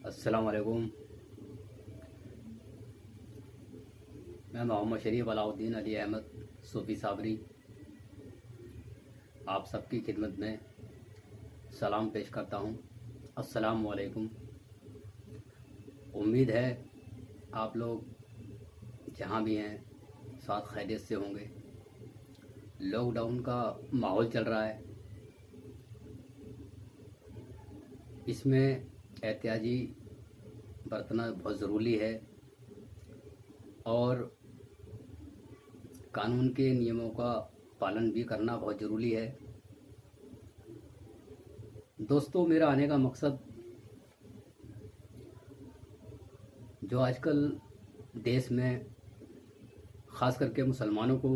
अस्सलाम वालेकुम। मैं मोहम्मद शरीफ अलाउद्दीन अली अहमद सूफ़ी साबरी आप सबकी खिदमत में सलाम पेश करता हूँ। अस्सलाम वालेकुम। उम्मीद है आप लोग जहाँ भी हैं साथ खैरियत से होंगे। लॉकडाउन का माहौल चल रहा है, इसमें एहतियाजी बरतना बहुत ज़रूरी है और कानून के नियमों का पालन भी करना बहुत ज़रूरी है। दोस्तों, मेरा आने का मकसद जो आजकल देश में ख़ास करके मुसलमानों को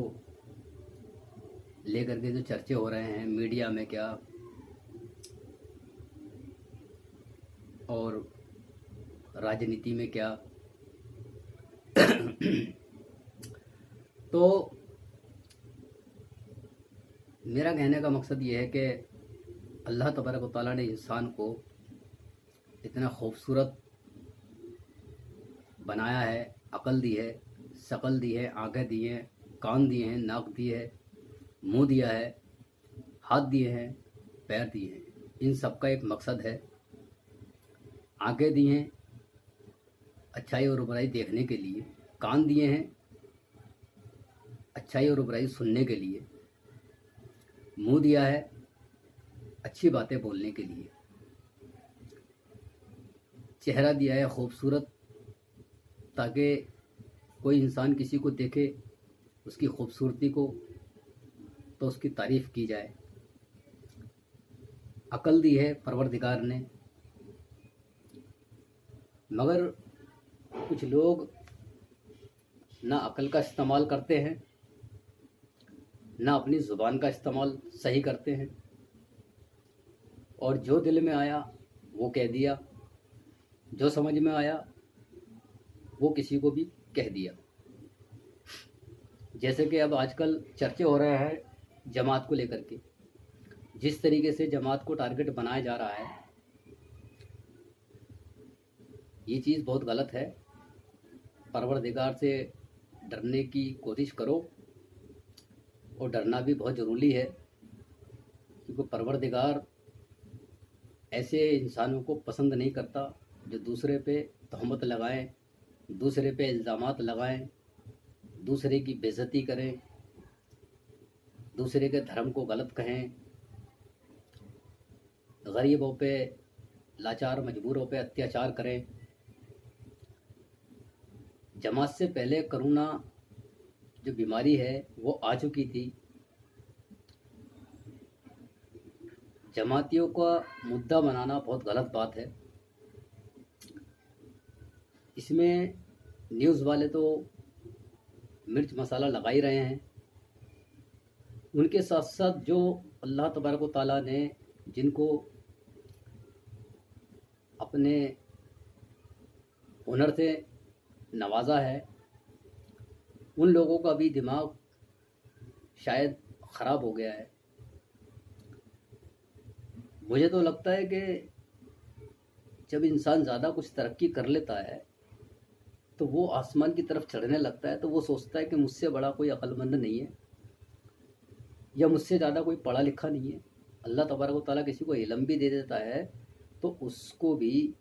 लेकर के जो चर्चे हो रहे हैं मीडिया में क्या और राजनीति में क्या तो मेरा कहने का मकसद ये है कि अल्लाह तबारक व तआला ने इंसान को इतना खूबसूरत बनाया है, अकल दी है, शकल दी है, आँखें दी हैं, कान दिए हैं, नाक दी है, मुंह दिया है, हाथ दिए हैं, पैर दिए हैं। इन सब का एक मकसद है। आँखें दी हैं अच्छाई और बुराई देखने के लिए, कान दिए हैं अच्छाई और बुराई सुनने के लिए, मुंह दिया है अच्छी बातें बोलने के लिए, चेहरा दिया है खूबसूरत ताकि कोई इंसान किसी को देखे उसकी खूबसूरती को तो उसकी तारीफ़ की जाए। अकल दी है परवरदिगार ने, मगर कुछ लोग ना अकल का इस्तेमाल करते हैं ना अपनी ज़ुबान का इस्तेमाल सही करते हैं और जो दिल में आया वो कह दिया, जो समझ में आया वो किसी को भी कह दिया। जैसे कि अब आजकल चर्चे हो रहे हैं जमात को लेकर के, जिस तरीके से जमात को टारगेट बनाया जा रहा है ये चीज़ बहुत गलत है। परवरदिगार से डरने की कोशिश करो और डरना भी बहुत ज़रूरी है, क्योंकि परवरदिगार ऐसे इंसानों को पसंद नहीं करता जो दूसरे पे तहमत लगाएं, दूसरे पे इल्ज़ामात लगाएं, दूसरे की बेइज्जती करें, दूसरे के धर्म को गलत कहें, गरीबों पे, लाचार मजबूरों पे अत्याचार करें। जमात से पहले कोरोना जो बीमारी है वो आ चुकी थी। जमातियों का मुद्दा बनाना बहुत गलत बात है। इसमें न्यूज़ वाले तो मिर्च मसाला लगा ही रहे हैं, उनके साथ साथ जो अल्लाह तबारक व तआला ने जिनको अपने हुनर से नवाजा है उन लोगों का भी दिमाग शायद ख़राब हो गया है। मुझे तो लगता है कि जब इंसान ज़्यादा कुछ तरक्की कर लेता है तो वो आसमान की तरफ चढ़ने लगता है, तो वो सोचता है कि मुझसे बड़ा कोई अक्लमंद नहीं है या मुझसे ज़्यादा कोई पढ़ा लिखा नहीं है। अल्लाह तबारक व तआला किसी को इल्म भी दे देता है तो उसको भी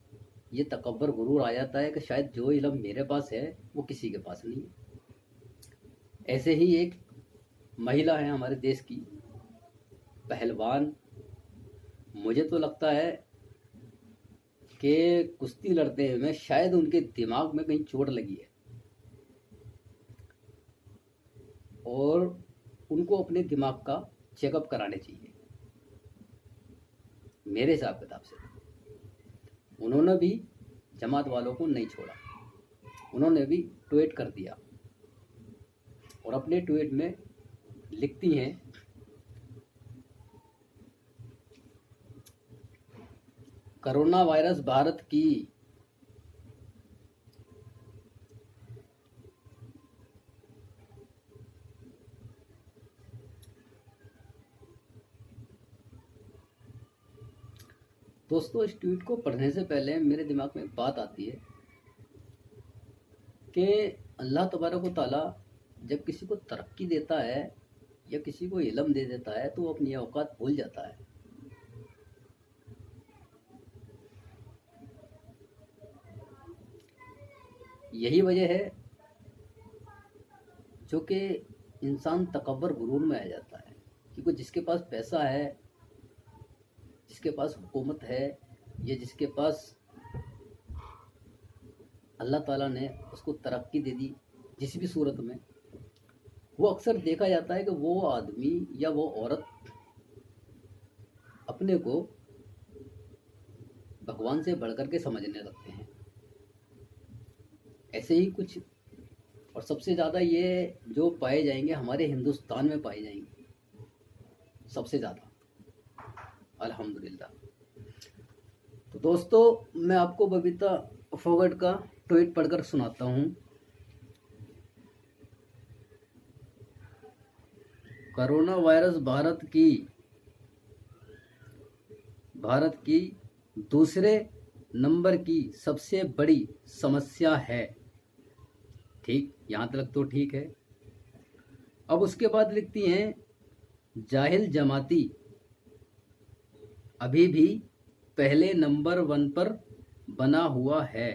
ये तकब्बर गुरूर आ जाता है कि शायद जो इल्म मेरे पास है वो किसी के पास नहीं है। ऐसे ही एक महिला है हमारे देश की, पहलवान, मुझे तो लगता है कि कुश्ती लड़ते हुए शायद उनके दिमाग में कहीं चोट लगी है और उनको अपने दिमाग का चेकअप कराने चाहिए मेरे हिसाब किताब से। उन्होंने भी जमात वालों को नहीं छोड़ा, उन्होंने भी ट्वीट कर दिया और अपने ट्वीट में लिखती हैं, कोरोना वायरस भारत की दोस्तों, इस ट्वीट को पढ़ने से पहले मेरे दिमाग में एक बात आती है कि अल्लाह तबारक व तआला जब किसी को तरक्की देता है या किसी को इल्म दे देता है तो वो अपनी औकात भूल जाता है। यही वजह है जो कि इंसान तकब्बर गुरूर में आ जाता है, क्योंकि जिसके पास पैसा है, जिसके पास हुकूमत है, या जिसके पास अल्लाह ताला ने उसको तरक्की दे दी जिस भी सूरत में, वो अक्सर देखा जाता है कि वो आदमी या वो औरत अपने को भगवान से बढ़कर के समझने लगते हैं। ऐसे ही कुछ, और सबसे ज़्यादा ये जो पाए जाएंगे हमारे हिंदुस्तान में पाए जाएंगे सबसे ज़्यादा, अल्हम्दुलिल्लाह। तो दोस्तों, मैं आपको बबीता फोगट का ट्वीट पढ़कर सुनाता हूँ। कोरोना वायरस भारत की दूसरे नंबर की सबसे बड़ी समस्या है। ठीक, यहाँ तक तो ठीक है। अब उसके बाद लिखती हैं, जाहिल जमाती अभी भी पहले नंबर 1 पर बना हुआ है।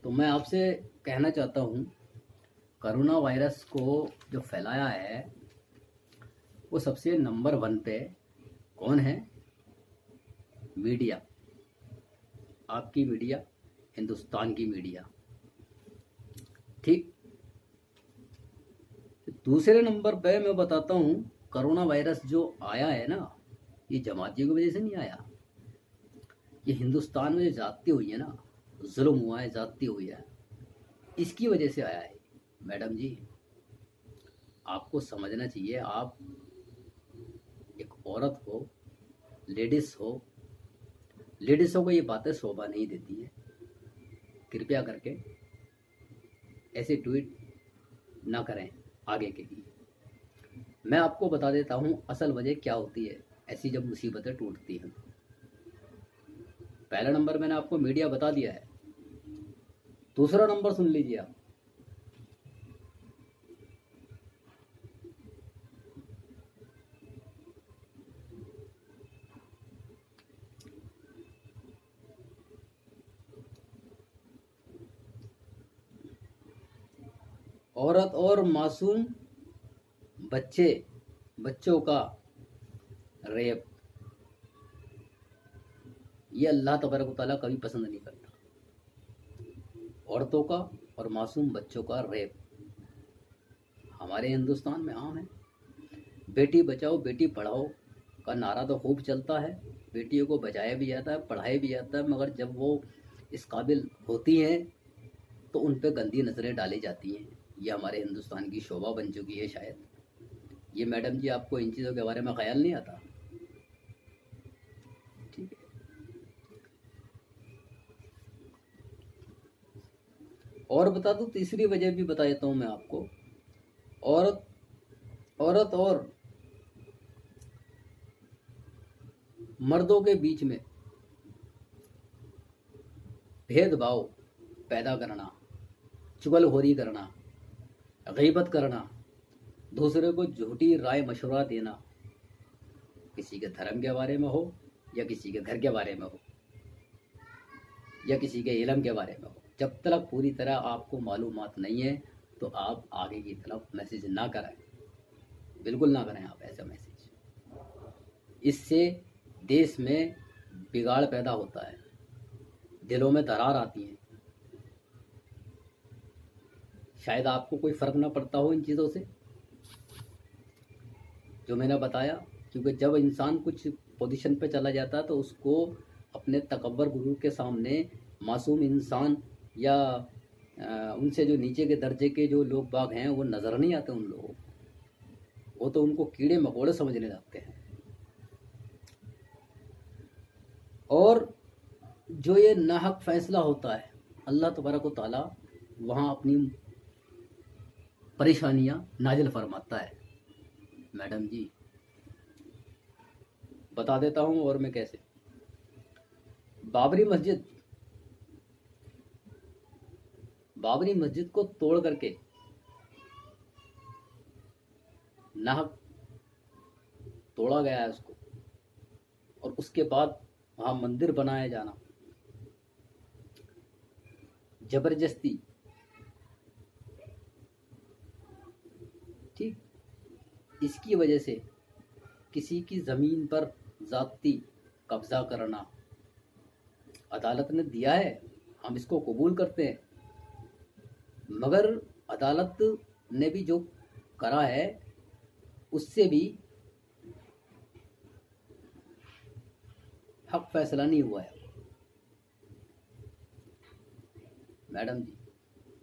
तो मैं आपसे कहना चाहता हूँ, कोरोना वायरस को जो फैलाया है वो सबसे नंबर 1 पे कौन है? मीडिया, आपकी मीडिया, हिंदुस्तान की मीडिया। ठीक, दूसरे नंबर पे मैं बताता हूँ, कोरोना वायरस जो आया है ना, ये जमातियों की वजह से नहीं आया। ये हिंदुस्तान में जो जाती हुई है ना, जुल्म हुआ है, जाती हुई है, इसकी वजह से आया है। मैडम जी, आपको समझना चाहिए, आप एक औरत हो, लेडीज़ हो, लेडीज़ों को ये बातें शोभा नहीं देती है। कृपया करके ऐसे ट्वीट ना करें आगे के लिए। मैं आपको बता देता हूँ असल वजह क्या होती है ऐसी जब मुसीबतें टूटती हैं। पहला नंबर मैंने आपको मीडिया बता दिया है। दूसरा नंबर सुन लीजिए आप, औरत और मासूम बच्चों का रेप। ये अल्लाह तबारक व तआला कभी पसंद नहीं करता। औरतों का और मासूम बच्चों का रेप हमारे हिंदुस्तान में आम है। बेटी बचाओ बेटी पढ़ाओ का नारा तो खूब चलता है, बेटियों को बचाया भी जाता है, पढ़ाया भी जाता है, मगर जब वो इस काबिल होती हैं तो उन पर गंदी नज़रें डाली जाती हैं। ये हमारे हिंदुस्तान की शोभा बन चुकी है शायद। ये मैडम जी, आपको इन चीज़ों के बारे में ख्याल नहीं आता? ठीक है। और बता दूं, तीसरी वजह भी बता देता हूँ मैं आपको। औरत और मर्दों के बीच में भेदभाव पैदा करना, चुगलखोरी करना, गीबत करना, दूसरे को झूठी राय मशवरा देना, किसी के धर्म के बारे में हो या किसी के घर के बारे में हो या किसी के इल्म के बारे में हो, जब तक पूरी तरह आपको मालूमात नहीं है तो आप आगे की तरफ मैसेज ना करें, बिल्कुल ना करें आप ऐसा मैसेज। इससे देश में बिगाड़ पैदा होता है, दिलों में दरार आती है। शायद आपको कोई फ़र्क ना पड़ता हो इन चीज़ों से जो मैंने बताया, क्योंकि जब इंसान कुछ पोजीशन पे चला जाता है तो उसको अपने तकब्बर गुरूर के सामने मासूम इंसान या उनसे जो नीचे के दर्जे के जो लोग बाग हैं वो नज़र नहीं आते उन लोगों को, वो तो उनको कीड़े मकोड़े समझने लगते हैं। और जो ये नाहक फैसला होता है, अल्लाह तबारक व तआला वहाँ अपनी परेशानियाँ नाजिल फरमाता है। मैडम जी, बता देता हूँ और मैं कैसे। बाबरी मस्जिद बाबरी मस्जिद को तोड़ करके नाहक तोड़ा गया है उसको, और उसके बाद वहाँ मंदिर बनाया जाना जबरदस्ती, ठीक, इसकी वजह से किसी की ज़मीन पर ज़ाती कब्ज़ा करना अदालत ने दिया है, हम इसको कबूल करते हैं। मगर अदालत ने भी जो करा है उससे भी हक फैसला नहीं हुआ है मैडम जी।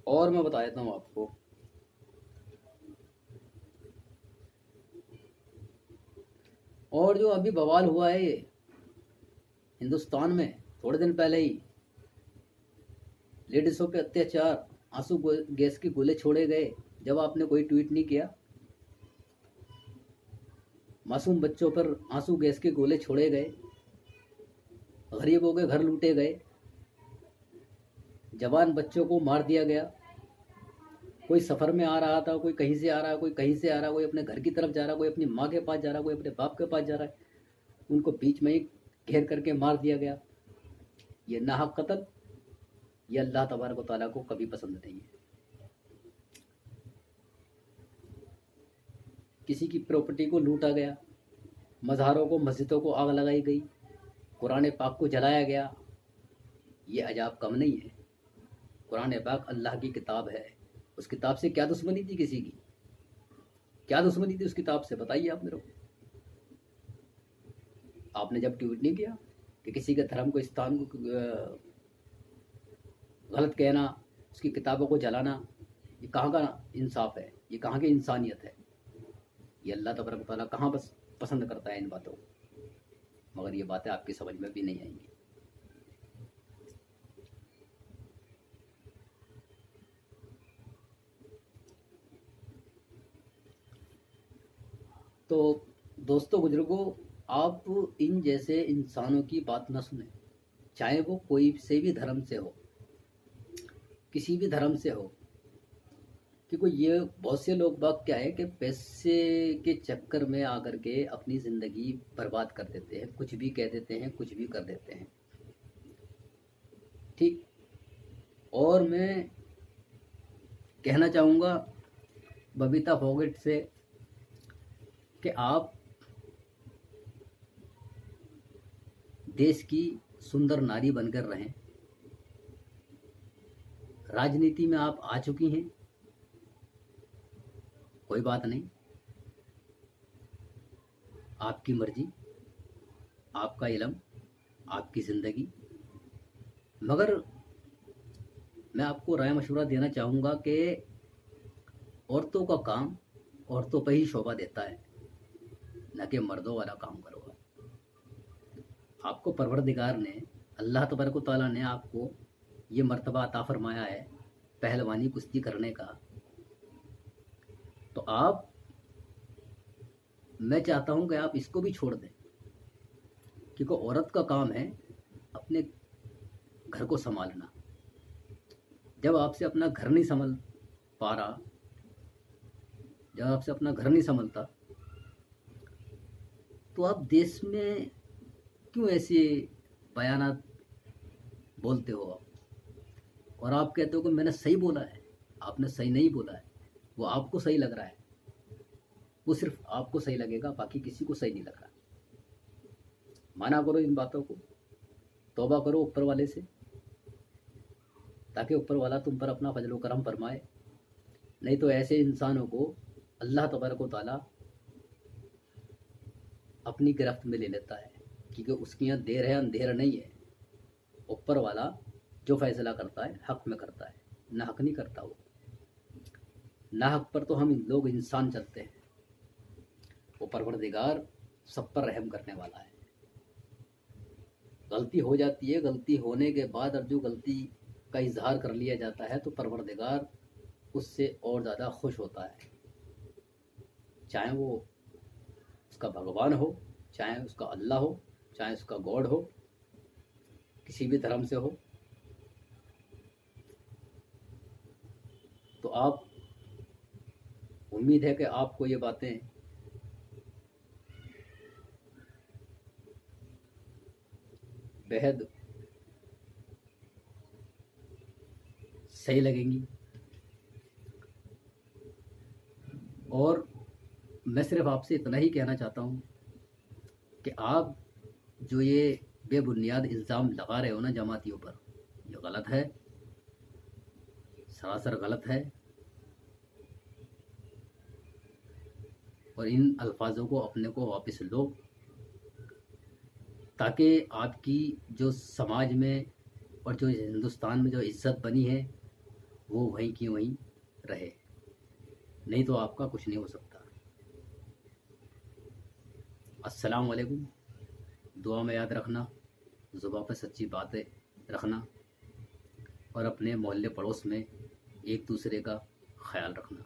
और मैं बता देता हूँ आपको, और जो अभी बवाल हुआ है ये हिंदुस्तान में थोड़े दिन पहले ही, लेडीज़ों पे अत्याचार, आंसू गैस के गोले छोड़े गए जब आपने कोई ट्वीट नहीं किया। मासूम बच्चों पर आंसू गैस के गोले छोड़े गए, गरीबों के घर लूटे गए, जवान बच्चों को मार दिया गया। कोई सफ़र में आ रहा था, कोई कहीं से आ रहा है, कोई कहीं से आ रहा है, कोई अपने घर की तरफ जा रहा है, कोई अपनी माँ के पास जा रहा है, कोई अपने बाप के पास जा रहा है, उनको बीच में ही घेर करके मार दिया गया। ये नाहक कत्ल, ये अल्लाह तबारक व तआला को कभी पसंद नहीं है। किसी की प्रॉपर्टी को लूटा गया, मज़ारों को, मस्जिदों को आग लगाई गई, कुरान पाक को जलाया गया, ये अजाब कम नहीं है। कुरान पाक अल्लाह की किताब है, उस किताब से क्या दुश्मनी थी किसी की? क्या दुश्मनी थी उस किताब से, बताइए आप मेरे को। आपने जब ट्वीट नहीं किया कि किसी के धर्म को, स्थान को गलत कहना, उसकी किताबों को जलाना, ये कहाँ का इंसाफ है? ये कहाँ की इंसानियत है? ये अल्लाह तबारक व तआला कहाँ बस पसंद करता है इन बातों को? मगर ये बातें आपकी समझ में भी नहीं आएंगी। तो दोस्तों बुजुर्गों, आप इन जैसे इंसानों की बात न सुने, चाहे वो कोई से भी धर्म से हो, किसी भी धर्म से हो। क्योंकि ये बहुत से लोग बाग क्या है कि पैसे के चक्कर में आकर के अपनी ज़िंदगी बर्बाद कर देते हैं, कुछ भी कह देते हैं, कुछ भी कर देते हैं, ठीक। और मैं कहना चाहूँगा बबीता फोगट से कि आप देश की सुंदर नारी बनकर रहें। राजनीति में आप आ चुकी हैं, कोई बात नहीं, आपकी मर्जी, आपका इल्म, आपकी ज़िंदगी। मगर मैं आपको राय मशवरा देना चाहूँगा कि औरतों का काम औरतों पर ही शोभा देता है, न कि मर्दों वाला काम करो। आपको परवरदिगार ने, अल्लाह तबारक व तआला ने आपको ये मर्तबा अता फरमाया है पहलवानी कुश्ती करने का। तो मैं चाहता हूँ कि आप इसको भी छोड़ दें, क्योंकि औरत का काम है अपने घर को संभालना। जब आपसे अपना घर नहीं संभल पा रहा, जब आपसे अपना घर नहीं संभलता, तो आप देश में क्यों ऐसे बयानात बोलते हो आप? और आप कहते हो कि मैंने सही बोला है। आपने सही नहीं बोला है, वो आपको सही लग रहा है, वो सिर्फ आपको सही लगेगा, बाकी किसी को सही नहीं लग रहा। माना करो इन बातों को, तौबा करो ऊपर वाले से, ताकि ऊपर वाला तुम पर अपना फजल व करम फरमाए। नहीं तो ऐसे इंसानों को अल्लाह तबारक व तआला अपनी गिरफ्त में ले लेता है, क्योंकि उसकी यहाँ देर है अंधेरा नहीं है। ऊपर वाला जो फैसला करता है हक में करता है, ना हक नहीं करता वो। ना हक पर तो हम लोग इंसान चलते हैं, वो परवरदिगार सब पर रहम करने वाला है। गलती हो जाती है, गलती होने के बाद अब जो गलती का इजहार कर लिया जाता है तो परवरदिगार उससे और ज़्यादा खुश होता है। चाहे वो उसका भगवान हो चाहे उसका अल्लाह हो, चाहे उसका गॉड हो, किसी भी धर्म से हो, तो आप, उम्मीद है कि आपको ये बातें बेहद सही लगेंगी। और मैं सिर्फ आपसे इतना ही कहना चाहता हूँ कि आप जो ये बेबुनियाद इल्ज़ाम लगा रहे हो ना जमातियों पर, ये गलत है, सरासर गलत है। और इन अल्फाजों को अपने को वापस लो, ताकि आपकी जो समाज में और जो हिंदुस्तान में जो इज्जत बनी है वो वहीं की वहीं रहे, नहीं तो आपका कुछ नहीं हो सकता। अस्सलाम वालेकुम। दुआ में याद रखना, ज़ुबान पे सच्ची बातें रखना और अपने मोहल्ले पड़ोस में एक दूसरे का ख्याल रखना।